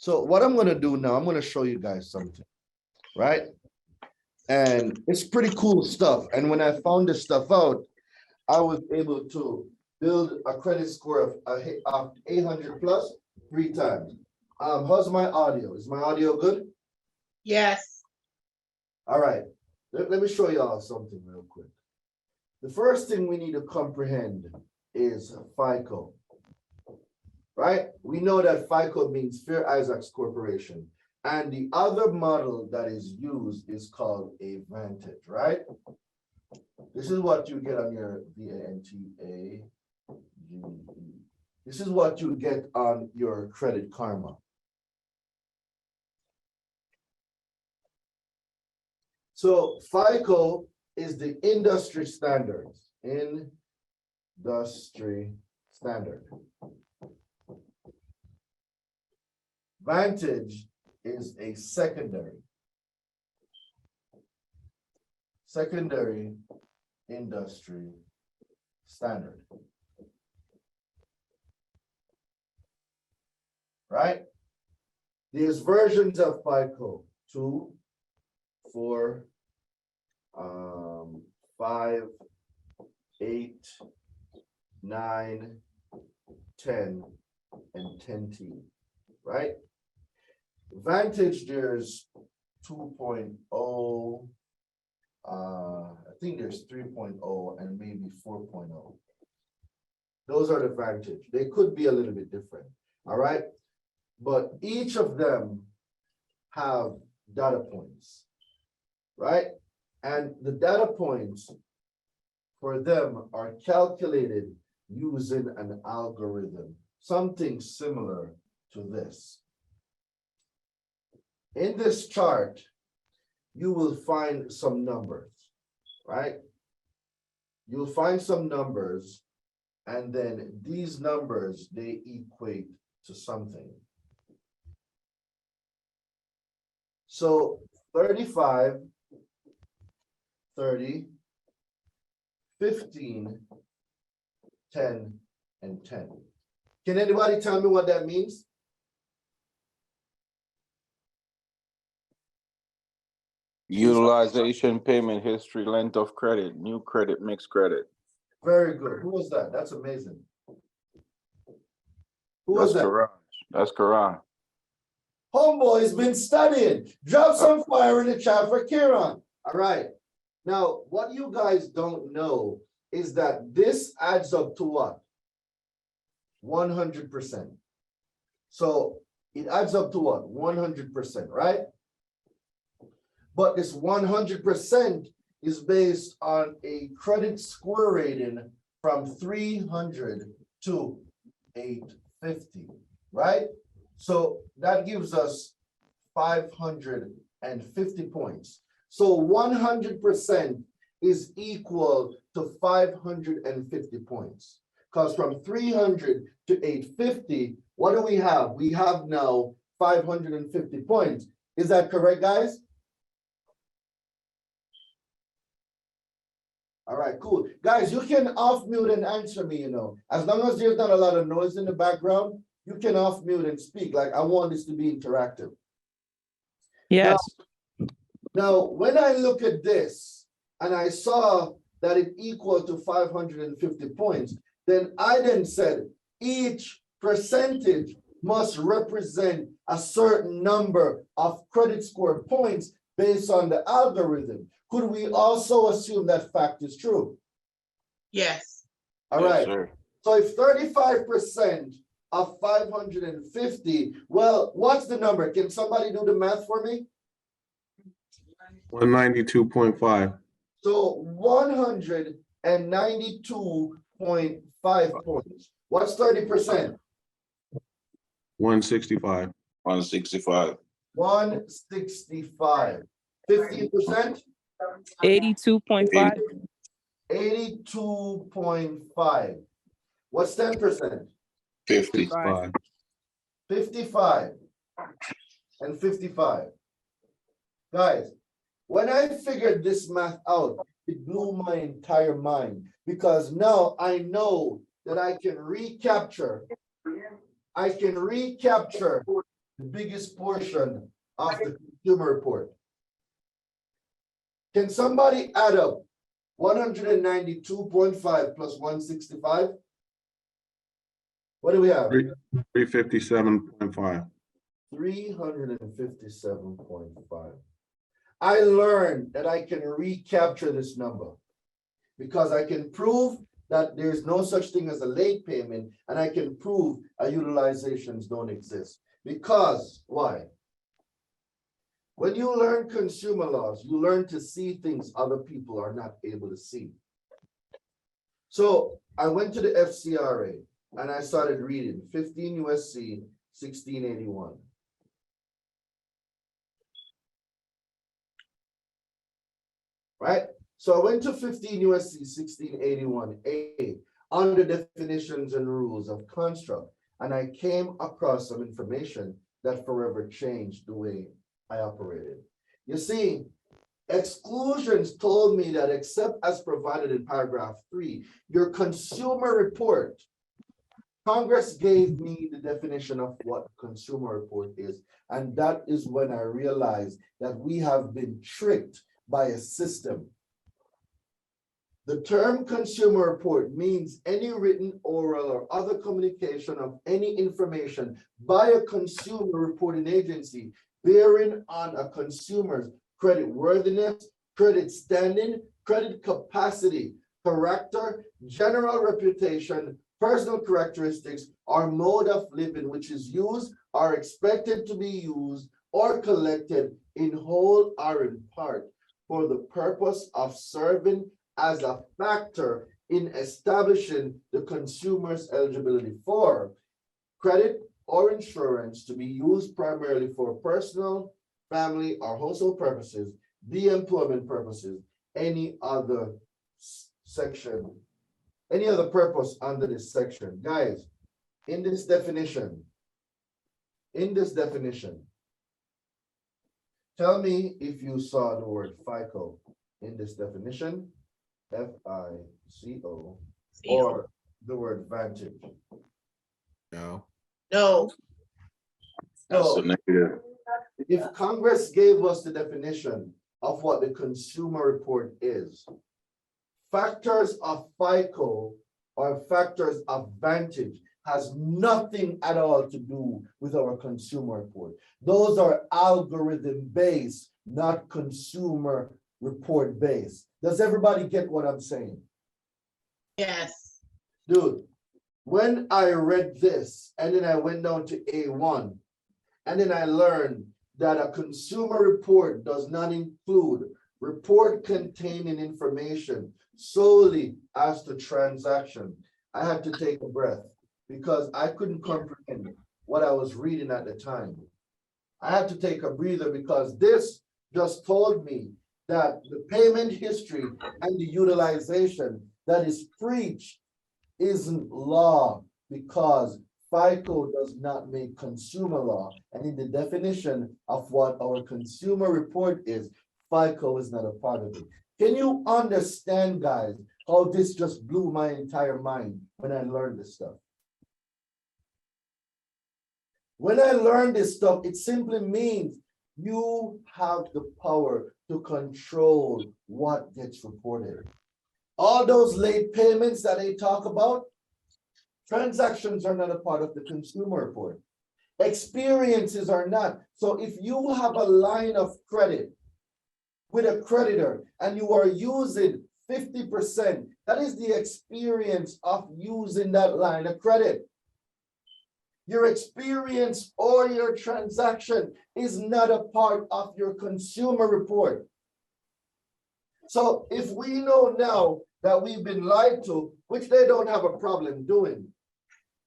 So what I'm gonna do now, I'm gonna show you guys something, right? And it's pretty cool stuff. And when I found this stuff out, I was able to build a credit score of 800 plus 3 times. How's my audio? Is my audio good? Yes. All right. Let me show y'all something real quick. The first thing we need to comprehend is FICO, right? We know that FICO means Fair Isaacs Corporation. And the other model that is used is called a Vantage, right? This is what you get on your VANTAGE. This is what you get on your Credit Karma. So FICO is the industry standards. Industry standard. Vantage is a secondary industry standard. Right? There's versions of FICO 2, 4, 5, 8, 9, 10, and 10T, right? Vantage, there's 2.0, I think there's 3.0 and maybe 4.0. Those are the Vantage. They could be a little bit different, all right? But each of them have data points, right? And the data points for them are calculated using an algorithm, something similar to this. In this chart, you will find some numbers, right? You'll find some numbers, and then these numbers, they equate to something. So 35, 30, 15, 10, and 10. Can anybody tell me what that means? Utilization, payment history, length of credit, new credit, mixed credit. Very good. Who was that? That's amazing. Who was That's that? Quran. That's Quran. Homeboy's been studying. Drop some fire in the chat for Kieran. All right. Now, what you guys don't know is that this adds up to what? 100%. So it adds up to what? 100%, right? But this 100% is based on a credit score rating from 300 to 850, right? So that gives us 550 points. So 100% is equal to 550 points. Because from 300 to 850, what do we have? We have now 550 points. Is that correct, guys? All right, cool. Guys, you can off mute and answer me, you know. As long as there's not a lot of noise in the background, you can off mute and speak. Like, I want this to be interactive. Yes. Now, when I look at this and I saw that it equal to 550 points, then I then said each percentage must represent a certain number of credit score points based on the algorithm. Could we also assume that fact is true? Yes. All Yes, right. sir. So if 35% of 550, well, what's the number? Can somebody do the math for me? 192.5. So 192.5 points. What's 30%? 165. 165. 165. 15%? 82.5. 82.5. What's 10%? 50. 5. 55 and 55. Guys, when I figured this math out, it blew my entire mind because now I know that I can recapture the biggest portion of the consumer report. Can somebody add up 192.5 plus 165? What do we have? 357.5. 357.5. I learned that I can recapture this number because I can prove that there's no such thing as a late payment, and I can prove utilizations don't exist. Because why? When you learn consumer laws, you learn to see things other people are not able to see. So I went to the FCRA and I started reading 15 USC 1681. Right? So I went to 15 USC 1681A under definitions and rules of construct, and I came across some information that forever changed the way I operated. You see, exclusions told me that except as provided in paragraph 3, your consumer report, Congress gave me the definition of what consumer report is, and that is when I realized that we have been tricked by a system. The term consumer report means any written, oral, or other communication of any information by a consumer reporting agency bearing on a consumer's credit worthiness, credit standing, credit capacity, character, general reputation, personal characteristics, or mode of living which is used or expected to be used or collected in whole or in part for the purpose of serving as a factor in establishing the consumer's eligibility for credit or insurance to be used primarily for personal, family, or household purposes, the employment purposes, any other section, any other purpose under this section. Guys, in this definition, tell me if you saw the word FICO in this definition, FICO, or the word Vantage. No. No, That's So a negative. if Congress gave us the definition of what the consumer report is, factors of FICO or factors of Vantage has nothing at all to do with our consumer report. Those are algorithm based, not consumer report based. Does everybody get what I'm saying? yes, Dude, when I read this and then I went down to A1 and then I learned that a consumer report does not include report containing information solely as to transaction, I had to take a breath because I couldn't comprehend what I was reading at the time. I had to take a breather because this just told me that the payment history and the utilization that is preached isn't law because FICO does not make consumer law. And in the definition of what our consumer report is, FICO is not a part of it. Can you understand, guys, how this just blew my entire mind when I learned this stuff? When I learned this stuff, it simply means you have the power to control what gets reported. All those late payments that they talk about, transactions are not a part of the consumer report. Experiences are not. So if you have a line of credit with a creditor and you are using 50%, that is the experience of using that line of credit. Your experience or your transaction is not a part of your consumer report. So if we know now that we've been lied to, which they don't have a problem doing,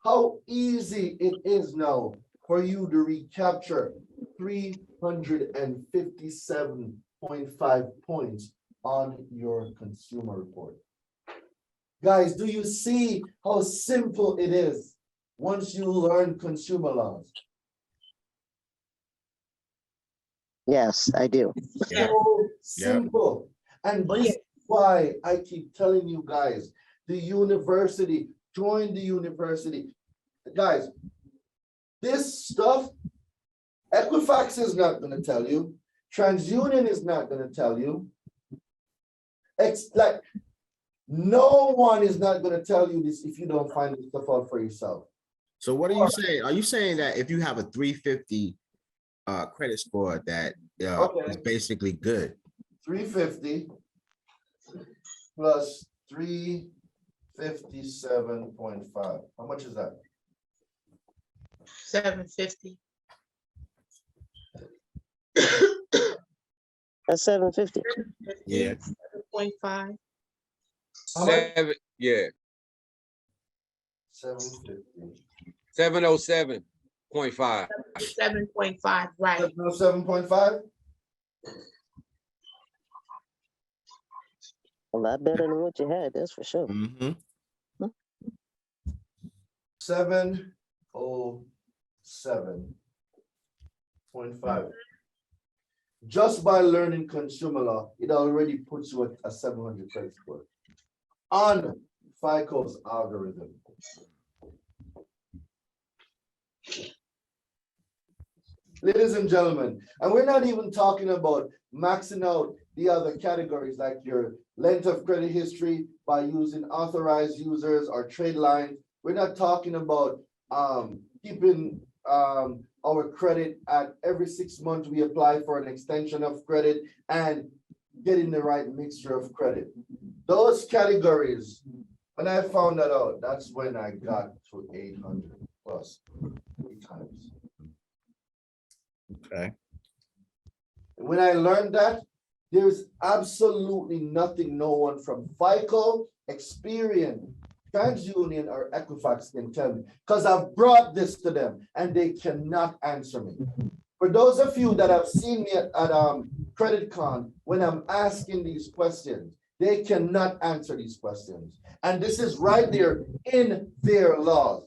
how easy it is now for you to recapture 357.5 points on your consumer report. Guys, do you see how simple it is once you learn consumer laws? Yes, I do. yeah, So simple. And this is why I keep telling you guys, the university, join the university. Guys, this stuff Equifax is not gonna tell you. TransUnion is not gonna tell you. It's like, no one is not gonna tell you this if you don't find this stuff out for yourself. So what are you saying? Are you saying that if you have a 350 credit score that Okay. is basically good? 350 plus 357.5. How much is that? 750. That's 750. Yeah. 7.5. How much? 750. 707.5. 7.5, right. 7.5? A lot better than what you had, that's for sure. Mm-hmm. 707.5. Just by learning consumer law, it already puts you at a 700 credit score on FICO's algorithm. Ladies and gentlemen, and we're not even talking about maxing out the other categories like your length of credit history by using authorized users or trade lines. We're not talking about keeping our credit at every 6 months we apply for an extension of credit and getting the right mixture of credit. Those categories, when I found that out, that's when I got to 800 plus 3 times. Okay. When I learned that, there's absolutely nothing no one from FICO, Experian, TransUnion, or Equifax can tell me, because I've brought this to them and they cannot answer me. For those of you that have seen me at CreditCon, when I'm asking these questions, they cannot answer these questions. And this is right there in their laws.